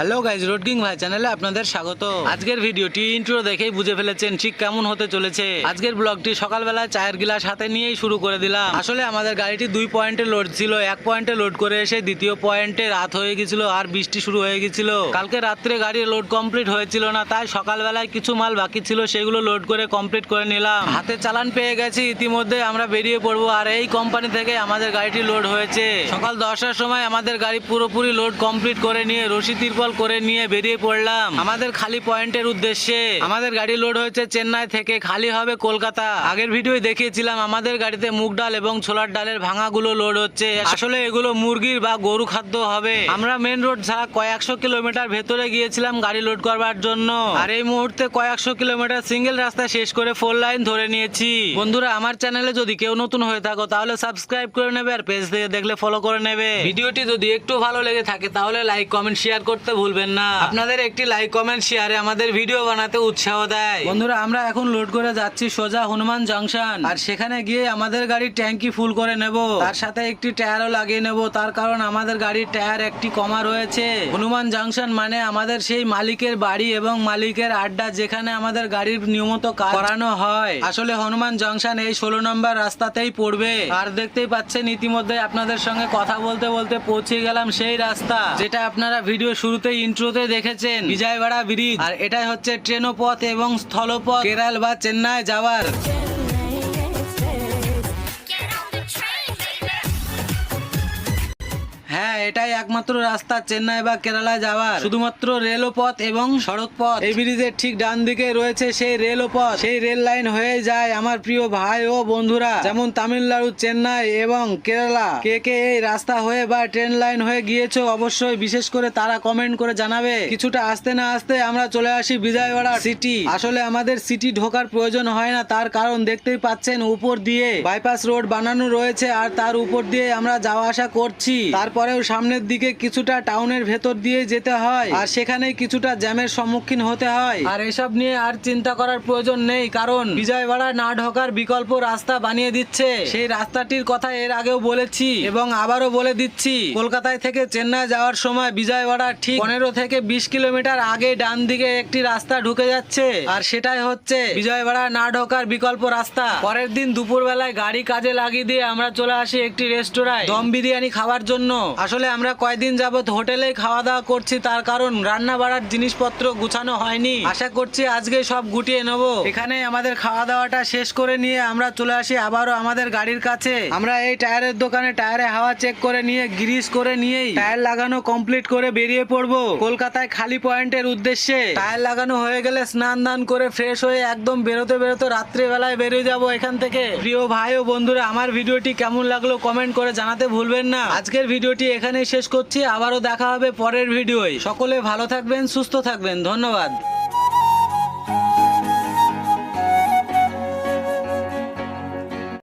Hello guys, road king ভাই চ্যানেলে আপনাদের স্বাগত। আজকের ভিডিওটি ইন্ট্রো দেখেই বুঝে ফেলেছেন ঠিক কেমন হতে চলেছে। আজকের ব্লগটি সকালবেলা চায়ের গিলাস হাতে নিয়েই শুরু করে দিলাম। আসলে আমাদের গাড়িটি 2 পয়েন্টে লোড ছিল, 1 পয়েন্টে লোড করে এসে দ্বিতীয় পয়েন্টে রাত হয়ে গেছিল আর বৃষ্টি শুরু হয়ে গেছিল। কালকে রাত্রে গাড়ির লোড কমপ্লিট হয়েছিল না, তাই সকালবেলায় কিছু মাল বাকি ছিল, সেগুলো লোড করে কমপ্লিট করে নিলাম। হাতে চালান পেয়ে গেছি, ইতিমধ্যে আমরা বেরিয়ে পড়বো। আর এই কোম্পানি থেকে আমাদের গাড়িটি লোড হয়েছে। সকাল 10টার সময় আমাদের গাড়ি পুরোপুরি লোড কমপ্লিট করে নিয়ে রশি তিরপল করে নিয়ে বেরিয়ে পড়লাম আমাদের খালি পয়েন্টের উদ্দেশ্যে। আমাদের গাড়ি লোড হয়েছে চেন্নাই থেকে, খালি হবে কলকাতা। আগের ভিডিও দেখিয়েছিলাম আমাদের গাড়িতে মুগ ডাল এবং ছোলার ডালের ভাঙাগুলো লোড হচ্ছে। আসলে এগুলো মুরগির বা গরু খাদ্য হবে। আমরা মেন রোড ছাড়া কয়েকশো কিলোমিটার ভেতরে গিয়েছিলাম গাড়ি লোড করবার জন্য। আর এই মুহূর্তে কয়েকশো কিলোমিটার সিঙ্গেল রাস্তা শেষ করে 4 লাইন ধরে নিয়েছি। বন্ধুরা, আমার চ্যানেলে যদি কেউ নতুন হয়ে থাকো তাহলে সাবস্ক্রাইব করে নেবে, আর পেজ থেকে দেখলে ফলো করে নেবে। ভিডিওটি যদি একটু ভালো লেগে থাকে তাহলে লাইক কমেন্ট শেয়ার করতে ভুলবেন না। আপনাদের একটি লাইক কমেন্ট শেয়ারে আমাদের ভিডিও বানাতে উৎসাহ দেয়। বন্ধুরা, আমরা এখন লোড করে যাচ্ছি সোজা হনুমান জংশন। আর সেখানে গিয়ে আমাদের গাড়ির ট্যাঙ্কি ফুল করে নেব, তার সাথে একটি টায়ারও লাগিয়ে নেব। তার কারণ আমাদের গাড়ির টায়ার একটি কমা রয়েছে। হনুমান জংশন মানে আমাদের সেই মালিকের বাড়ি এবং মালিকের আড্ডা, যেখানে আমাদের গাড়ির নিয়মিত কাজ করানো হয়। আসলে হনুমান জংশন এই 16 নম্বর রাস্তাতেই পড়বে। আর দেখতেই পাচ্ছেন ইতিমধ্যে আপনাদের সঙ্গে কথা বলতে বলতে পৌঁছে গেলাম সেই রাস্তা যেটা আপনারা ভিডিও শুরুতে ইন্ট্রোতে দেখেছেন, বিজয়ওয়াড়া ব্রিজ। আর এটাই হচ্ছে ট্রেনও পথ এবং স্থলপথ কেরল বা চেন্নাই যাওয়ার। হ্যাঁ, এটাই একমাত্র রাস্তা চেন্নাই বা কেরালা যাওয়ার, শুধুমাত্র রেলপথ এবং সড়ক পথ। এই ব্রিজের ঠিক ডান দিকে রয়েছে সেই রেলপথ। সেই রেল লাইন হয়ে যায় আমার প্রিয় ভাই ও বন্ধুরা, যেমন তামিলনাড়ু, চেন্নাই এবং কেরালা। কে কে এই রাস্তা হয়ে বা ট্রেন লাইন হয়ে গিয়েছো অবশ্যই বিশেষ করে তারা কমেন্ট করে জানাবে। কিছুটা আসতে না আসতে আমরা চলে আসি বিজয়ওয়াড়া সিটি। আসলে আমাদের সিটি ঢোকার প্রয়োজন হয় না, তার কারণ দেখতেই পাচ্ছেন উপর দিয়ে বাইপাস রোড বানানো রয়েছে আর তার উপর দিয়ে আমরা যাওয়া আসা করছি। তারপরেও সামনের দিকে কিছুটা টাউনের ভেতর দিয়ে যেতে হয় আর সেখানে কিছুটা জ্যামের সম্মুখীন হতে হয়। আর এসব নিয়ে আর চিন্তা করার প্রয়োজন নেই, কারণ বিজয়ওয়াড়া না ঢোকার বিকল্প রাস্তা বানিয়ে দিচ্ছে। সেই রাস্তাটির কথা এর আগেও বলেছি এবং আবারও বলে দিচ্ছি। কলকাতায় থেকে চেন্নাই যাওয়ার সময় বিজয়ওয়াড়া ঠিক 15 থেকে 20 কিলোমিটার আগে ডান দিকে একটি রাস্তা ঢুকে যাচ্ছে, আর সেটাই হচ্ছে বিজয়ওয়াড়া না ঢোকার বিকল্প রাস্তা। পরের দিন দুপুর বেলায় গাড়ি কাজে লাগিয়ে দিয়ে আমরা চলে আসি একটি রেস্টুরেন্টে দম বিরিয়ানি খাওয়ার জন্য। আসলে আমরা কয়েকদিন যাবত হোটেলে খাওয়া দাওয়া করছি, তার কারণ রান্না বাড়ার জিনিসপত্র গুছানো হয়নি। আশা করছি আজকে সব গুটিয়ে নেব। এখানে আমাদের খাওয়া দাওয়াটা শেষ করে নিয়ে আমরা চলে আসি আবারও আমাদের গাড়ির কাছে। আমরা এই টায়ারের দোকানে টায়ারে হাওয়া চেক করে নিয়ে গ্রিস করে নিয়েই টায়ার লাগানো কমপ্লিট করে বেরিয়ে পড়বো কলকাতায় খালি পয়েন্টের উদ্দেশ্যে। টায়ার লাগানো হয়ে গেলে স্নান দান করে ফ্রেশ হয়ে একদম বেরোতে রাত্রেবেলায় বেরিয়ে যাবো এখান থেকে। প্রিয় ভাই ও বন্ধুরা, আমার ভিডিওটি কেমন লাগলো কমেন্ট করে জানাতে ভুলবেন না। আজকের ভিডিওটি এখানেই শেষ করছি, আবারও দেখা হবে পরের ভিডিওয়। সকলে ভালো থাকবেন, সুস্থ থাকবেন, ধন্যবাদ।